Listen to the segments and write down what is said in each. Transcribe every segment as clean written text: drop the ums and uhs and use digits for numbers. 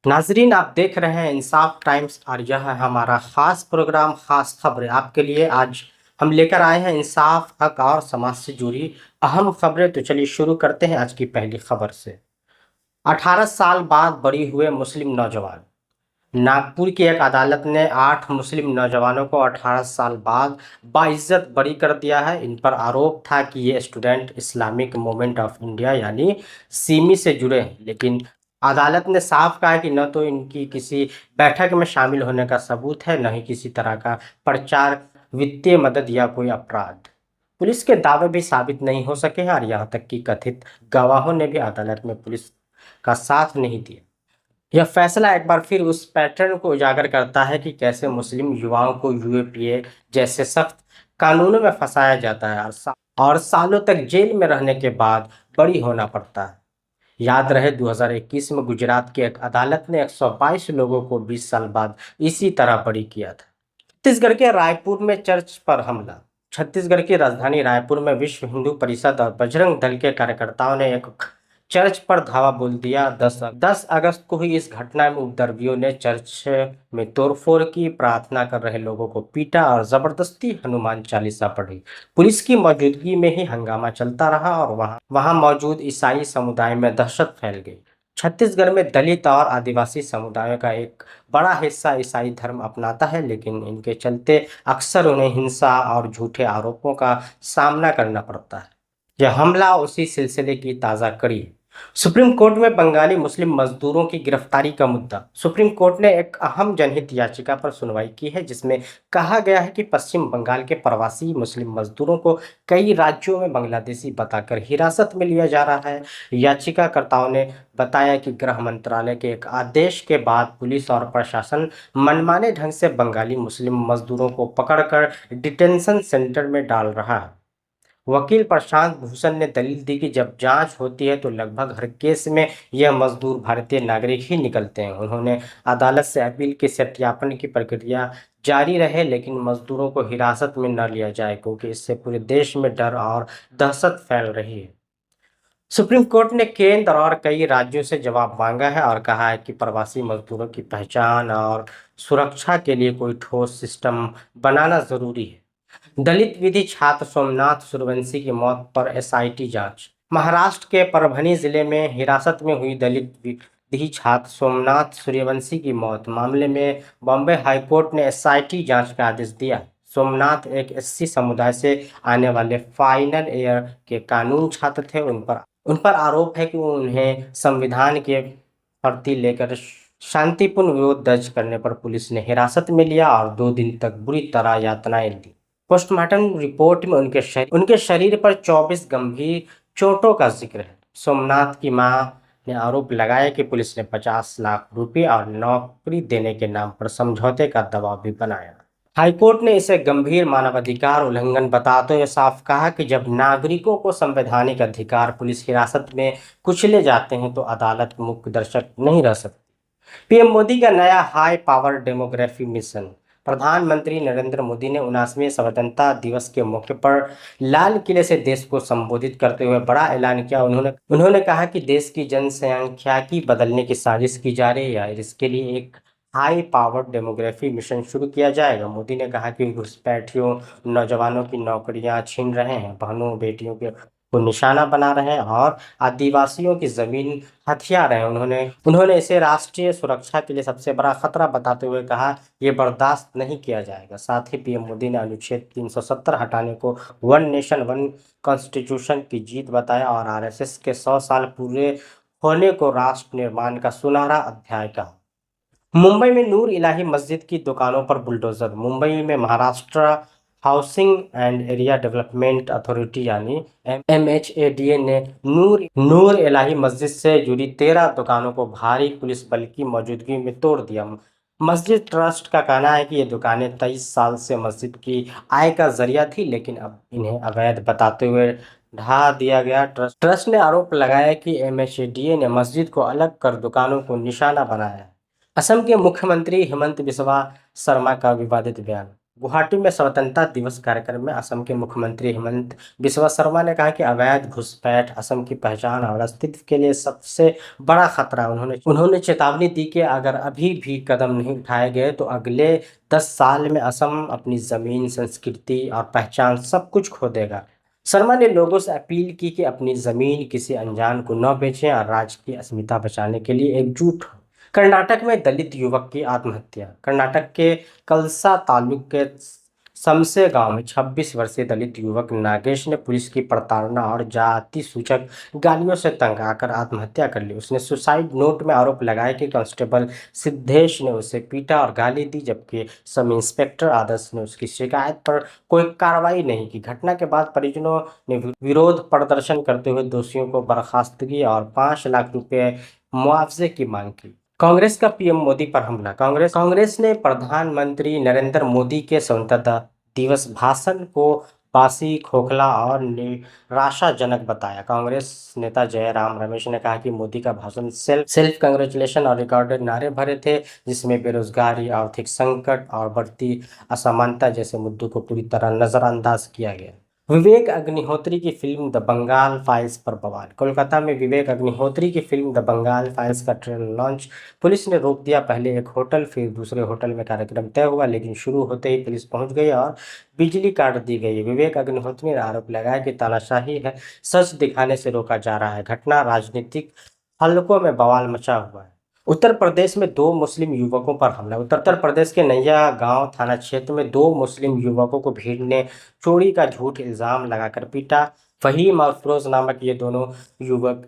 नाजरीन, आप देख रहे हैं इंसाफ टाइम्स और यह है हमारा खास प्रोग्राम खास खबरें आपके लिए। आज हम लेकर आए हैं इंसाफ, हक और समाज से जुड़ी अहम खबरें। तो चलिए शुरू करते हैं आज की पहली खबर से। 18 साल बाद बरी हुए मुस्लिम नौजवान। नागपुर की एक अदालत ने 8 मुस्लिम नौजवानों को 18 साल बाद बाइज्जत बरी कर दिया है। इन पर आरोप था कि ये student Islamic movement of India यानी सिमी से जुड़े हैं, लेकिन अदालत ने साफ कहा है कि न तो इनकी किसी बैठक में शामिल होने का सबूत है, न ही किसी तरह का प्रचार, वित्तीय मदद या कोई अपराध। पुलिस के दावे भी साबित नहीं हो सके हैं और यहाँ तक कि कथित गवाहों ने भी अदालत में पुलिस का साथ नहीं दिया। यह फैसला एक बार फिर उस पैटर्न को उजागर करता है कि कैसे मुस्लिम युवाओं को यूएपीए जैसे सख्त कानूनों में फंसाया जाता है और सालों तक जेल में रहने के बाद बरी होना पड़ता है। याद रहे 2021 में गुजरात की एक अदालत ने 122 लोगों को 20 साल बाद इसी तरह बरी किया था। छत्तीसगढ़ के रायपुर में चर्च पर हमला। छत्तीसगढ़ की राजधानी रायपुर में विश्व हिंदू परिषद और बजरंग दल के कार्यकर्ताओं ने एक चर्च पर धावा बोल दिया। 10 अगस्त को हुई इस घटना में उपद्रवियों ने चर्च में तोड़फोड़ की, प्रार्थना कर रहे लोगों को पीटा और जबरदस्ती हनुमान चालीसा पढ़ी। पुलिस की मौजूदगी में ही हंगामा चलता रहा और वहां मौजूद ईसाई समुदाय में दहशत फैल गई। छत्तीसगढ़ में दलित और आदिवासी समुदायों का एक बड़ा हिस्सा ईसाई धर्म अपनाता है, लेकिन इनके चलते अक्सर उन्हें हिंसा और झूठे आरोपों का सामना करना पड़ता है। यह हमला उसी सिलसिले की ताज़ा कड़ी है। सुप्रीम कोर्ट में बंगाली मुस्लिम मजदूरों की गिरफ्तारी का मुद्दा। सुप्रीम कोर्ट ने एक अहम जनहित याचिका पर सुनवाई की है, जिसमें कहा गया है कि पश्चिम बंगाल के प्रवासी मुस्लिम मजदूरों को कई राज्यों में बांग्लादेशी बताकर हिरासत में लिया जा रहा है। याचिकाकर्ताओं ने बताया कि गृह मंत्रालय के एक आदेश के बाद पुलिस और प्रशासन मनमाने ढंग से बंगाली मुस्लिम मजदूरों को पकड़कर डिटेंशन सेंटर में डाल रहा है। वकील प्रशांत भूषण ने दलील दी कि जब जांच होती है तो लगभग हर केस में यह मजदूर भारतीय नागरिक ही निकलते हैं। उन्होंने अदालत से अपील की सत्यापन की प्रक्रिया जारी रहे, लेकिन मजदूरों को हिरासत में न लिया जाए, क्योंकि इससे पूरे देश में डर और दहशत फैल रही है। सुप्रीम कोर्ट ने केंद्र और कई राज्यों से जवाब मांगा है और कहा है कि प्रवासी मजदूरों की पहचान और सुरक्षा के लिए कोई ठोस सिस्टम बनाना जरूरी है। दलित विधि छात्र सोमनाथ सूर्यवंशी की मौत पर एसआईटी जांच। महाराष्ट्र के परभनी जिले में हिरासत में हुई दलित विधि छात्र सोमनाथ सूर्यवंशी की मौत मामले में बॉम्बे हाईकोर्ट ने एसआईटी जांच का आदेश दिया। सोमनाथ एक एससी समुदाय से आने वाले फाइनल ईयर के कानून छात्र थे। उन पर आरोप है कि उन्हें संविधान के प्रति लेकर शांतिपूर्ण विरोध दर्ज करने पर पुलिस ने हिरासत में लिया और 2 दिन तक बुरी तरह यातनाएं दी। पोस्टमार्टम रिपोर्ट में उनके शरीर पर 24 गंभीर चोटों का जिक्र है। सोमनाथ की मां ने आरोप लगाया कि पुलिस ने 50 लाख रुपए और नौकरी देने के नाम पर समझौते का दबाव भी बनाया। हाईकोर्ट ने इसे गंभीर मानवाधिकार उल्लंघन बताते हुए साफ कहा कि जब नागरिकों को संवैधानिक अधिकार पुलिस हिरासत में कुचले जाते हैं तो अदालत मूक दर्शक नहीं रह सकती। पीएम मोदी का नया हाई पावर डेमोग्राफी मिशन। प्रधानमंत्री नरेंद्र मोदी ने 79वें स्वतंत्रता दिवस के मौके पर लाल किले से देश को संबोधित करते हुए बड़ा ऐलान किया। उन्होंने कहा कि देश की जनसंख्या बदलने की साजिश की जा रही है, इसके लिए एक हाई पावर डेमोग्राफी मिशन शुरू किया जाएगा। मोदी ने कहा कि घुसपैठियों नौजवानों की नौकरियां छीन रहे हैं, बहनों बेटियों को निशाना बना रहे हैं और आदिवासियों की जमीन हथिया रहे हैं। उन्होंने इसे राष्ट्रीय सुरक्षा के लिए सबसे बड़ा खतरा बताते हुए कहा, ये बर्दाश्त नहीं किया जाएगा। साथ ही पीएम मोदी ने अनुच्छेद 370 हटाने को वन नेशन वन कॉन्स्टिट्यूशन की जीत बताया और आरएसएस के 100 साल पूरे होने को राष्ट्र निर्माण का सुनहरा अध्याय कहा। मुंबई में नूर इलाही मस्जिद की दुकानों पर बुलडोजर। मुंबई में Maharashtra housing and area development authority यानी एमएचएडीए ने नूर इलाही मस्जिद से जुड़ी 13 दुकानों को भारी पुलिस बल की मौजूदगी में तोड़ दिया। मस्जिद ट्रस्ट का कहना है कि ये दुकानें 23 साल से मस्जिद की आय का जरिया थी, लेकिन अब इन्हें अवैध बताते हुए ढहा दिया गया। ट्रस्ट ने आरोप लगाया कि एमएचएडीए ने मस्जिद को अलग कर दुकानों को निशाना बनाया है। असम के मुख्यमंत्री हेमंत बिस्वा शर्मा का विवादित बयान। गुवाहाटी में स्वतंत्रता दिवस कार्यक्रम में असम के मुख्यमंत्री हेमंत बिस्वा शर्मा ने कहा कि अवैध घुसपैठ असम की पहचान और अस्तित्व के लिए सबसे बड़ा खतरा है। उन्होंने चेतावनी दी कि अगर अभी भी कदम नहीं उठाए गए तो अगले 10 साल में असम अपनी जमीन, संस्कृति और पहचान सब कुछ खो देगा। शर्मा ने लोगों से अपील की कि अपनी जमीन किसी अनजान को न बेचें और राज्य की अस्मिता बचाने के लिए एकजुट हों। कर्नाटक में दलित युवक की आत्महत्या। कर्नाटक के कलसा तालुक के समसे गांव में 26 वर्षीय दलित युवक नागेश ने पुलिस की प्रताड़ना और जाति सूचक गालियों से तंग आकर आत्महत्या कर ली। उसने सुसाइड नोट में आरोप लगाया कि कांस्टेबल सिद्धेश ने उसे पीटा और गाली दी, जबकि सब इंस्पेक्टर आदर्श ने उसकी शिकायत पर कोई कार्रवाई नहीं की। घटना के बाद परिजनों ने विरोध प्रदर्शन करते हुए दोषियों को बर्खास्तगी और 5 लाख रुपए मुआवजे की मांग की। कांग्रेस का पीएम मोदी पर हमला। कांग्रेस ने प्रधानमंत्री नरेंद्र मोदी के स्वतंत्रता दिवस भाषण को बासी, खोखला और निराशाजनक बताया। कांग्रेस नेता जयराम रमेश ने कहा कि मोदी का भाषण सेल्फ कांग्रेचुलेशन और रिकॉर्डेड नारे भरे थे, जिसमें बेरोजगारी, आर्थिक संकट और बढ़ती असमानता जैसे मुद्दों को पूरी तरह नजरअंदाज किया गया। विवेक अग्निहोत्री की फिल्म द बंगाल फाइल्स पर बवाल। कोलकाता में विवेक अग्निहोत्री की फिल्म द बंगाल फाइल्स का ट्रेलर लॉन्च पुलिस ने रोक दिया। पहले एक होटल, फिर दूसरे होटल में कार्यक्रम तय हुआ, लेकिन शुरू होते ही पुलिस पहुंच गई और बिजली काट दी गई। विवेक अग्निहोत्री ने आरोप लगाया कि तानाशाही है, सच दिखाने से रोका जा रहा है। घटना राजनीतिक हलकों में बवाल मचा हुआ है। उत्तर प्रदेश में 2 मुस्लिम युवकों पर हमला। उत्तर प्रदेश के नैया गांव थाना क्षेत्र में 2 मुस्लिम युवकों को भीड़ ने चोरी का झूठ इल्जाम लगाकर पीटा। फहीम और फिरोज नामक ये दोनों युवक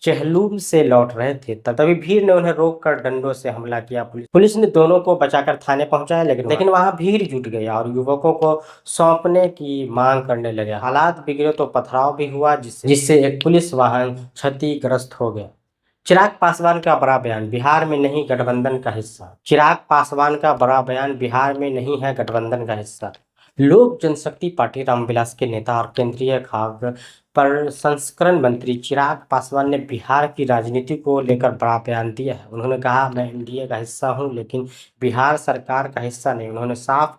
चेहलूम से लौट रहे थे, तभी भीड़ ने उन्हें रोककर डंडों से हमला किया। पुलिस ने दोनों को बचाकर थाने पहुंचाया, लेकिन वहां भीड़ जुट गई और युवकों को सौंपने की मांग करने लगे। हालात बिगड़े तो पथराव भी हुआ, जिससे एक पुलिस वाहन क्षतिग्रस्त हो गया। चिराग पासवान का बड़ा बयान, बिहार में नहीं गठबंधन का हिस्सा। चिराग पासवान का बड़ा बयान, बिहार में नहीं है गठबंधन का हिस्सा। लोक जनशक्ति पार्टी रामविलास के नेता और केंद्रीय खाद्य प्रसंस्करण मंत्री चिराग पासवान ने बिहार की राजनीति को लेकर बड़ा बयान दिया है। उन्होंने कहा, मैं एनडीए का हिस्सा हूं, लेकिन बिहार सरकार का हिस्सा नहीं। उन्होंने साफ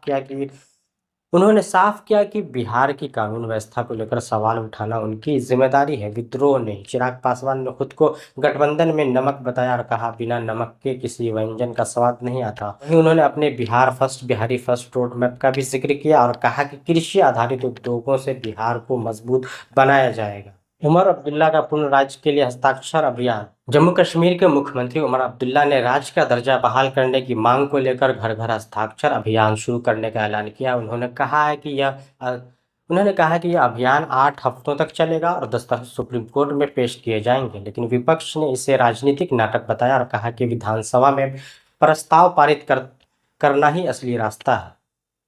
किया कि बिहार की कानून व्यवस्था को लेकर सवाल उठाना उनकी जिम्मेदारी है, विद्रोह नहीं। चिराग पासवान ने खुद को गठबंधन में नमक बताया और कहा, बिना नमक के किसी व्यंजन का स्वाद नहीं आता। वहीं उन्होंने अपने बिहारी फर्स्ट रोड मैप का भी जिक्र किया और कहा कि कृषि आधारित उद्योगों से बिहार को मजबूत बनाया जाएगा। उमर अब्दुल्ला का पूर्ण राज्य के लिए हस्ताक्षर अभियान। जम्मू कश्मीर के मुख्यमंत्री उमर अब्दुल्ला ने राज्य का दर्जा बहाल करने की मांग को लेकर घर घर हस्ताक्षर अभियान शुरू करने का ऐलान किया। उन्होंने कहा कि यह अभियान 8 हफ्तों तक चलेगा और दस्तावेज सुप्रीम कोर्ट में पेश किए जाएंगे, लेकिन विपक्ष ने इसे राजनीतिक नाटक बताया और कहा कि विधानसभा में प्रस्ताव पारित करना ही असली रास्ता है।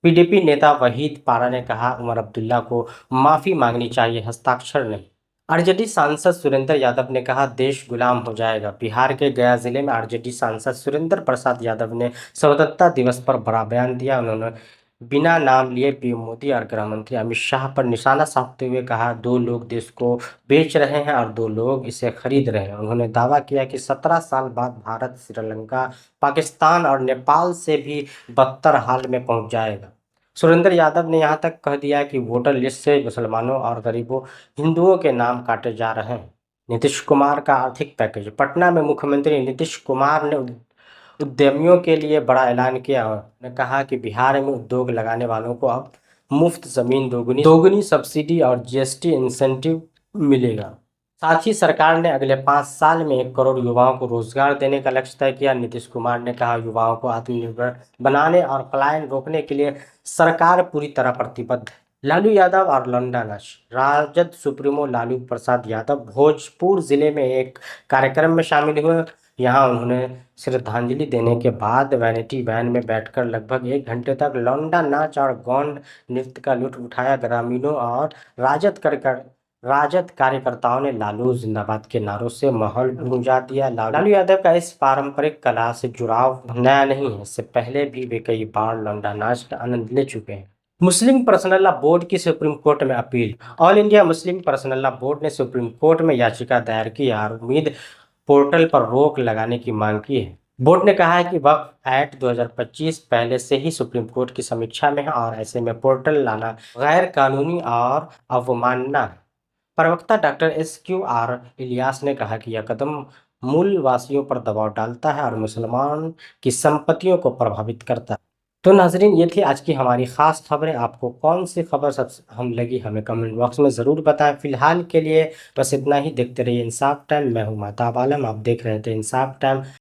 पीडीपी नेता वहीद पारा ने कहा, उमर अब्दुल्ला को माफी मांगनी चाहिए, हस्ताक्षर नहीं। आरजेडी सांसद सुरेंद्र यादव ने कहा, देश गुलाम हो जाएगा। बिहार के गया जिले में आरजेडी सांसद सुरेंद्र प्रसाद यादव ने स्वतंत्रता दिवस पर बड़ा बयान दिया। उन्होंने बिना नाम लिए पीएम मोदी और गृह मंत्री अमित शाह पर निशाना साधते हुए कहा, 2 लोग देश को बेच रहे हैं और 2 लोग इसे खरीद रहे हैं। उन्होंने दावा किया कि 17 साल बाद भारत श्रीलंका, पाकिस्तान और नेपाल से भी बदतर हाल में पहुंच जाएगा। सुरेंद्र यादव ने यहां तक कह दिया कि वोटर लिस्ट से मुसलमानों और गरीबों हिंदुओं के नाम काटे जा रहे हैं। नीतीश कुमार का आर्थिक पैकेज। पटना में मुख्यमंत्री नीतीश कुमार ने उद्यमियों के लिए बड़ा ऐलान किया। उन्होंने कहा कि बिहार में उद्योग लगाने वालों को अब मुफ्त जमीन, दोगुनी सब्सिडी और जीएसटी इंसेंटिव मिलेगा। साथ ही सरकार ने अगले 5 साल में 1 करोड़ युवाओं को रोजगार देने का लक्ष्य तय किया। नीतीश कुमार ने कहा, युवाओं को आत्मनिर्भर बनाने और पलायन रोकने के लिए सरकार पूरी तरह प्रतिबद्ध है। लालू यादव और लौंडा नाच। राजद सुप्रीमो लालू प्रसाद यादव भोजपुर जिले में एक कार्यक्रम में शामिल हुए। यहाँ उन्होंने श्रद्धांजलि देने के बाद वैनिटी वैन में बैठकर लगभग 1 घंटे तक लौंडा नाच और गौंड नृत्य का लुत्फ उठाया। ग्रामीणों और राजद कार्यकर्ताओं ने लालू जिंदाबाद के नारों से माहौल गूंजा दिया। लालू यादव का इस पारंपरिक कला से जुड़ाव नया नहीं है, इससे पहले भी वे कई बार लौंडा नाच का आनंद ले चुके हैं। मुस्लिम पर्सनल लॉ बोर्ड की सुप्रीम कोर्ट में appeal. All India Muslim personal law board ने सुप्रीम कोर्ट में याचिका दायर की और उम्मीद पोर्टल पर रोक लगाने की मांग की है। बोर्ड ने कहा है कि वक्फ एक्ट 2025 पहले से ही सुप्रीम कोर्ट की समीक्षा में है और ऐसे में पोर्टल लाना गैर कानूनी और अवमानना है। प्रवक्ता डॉक्टर SQR इलियास ने कहा कि यह कदम मूलवासियों पर दबाव डालता है और मुसलमान की संपत्तियों को प्रभावित करता है। तो नाजरीन, ये थी आज की हमारी खास खबरें। आपको कौन सी खबर सबसे अहम लगी हमें कमेंट बॉक्स में ज़रूर बताएं। फिलहाल के लिए बस इतना ही। देखते रहिए इंसाफ टाइम। मैं हूं महताब आलम, आप देख रहे थे इंसाफ टाइम।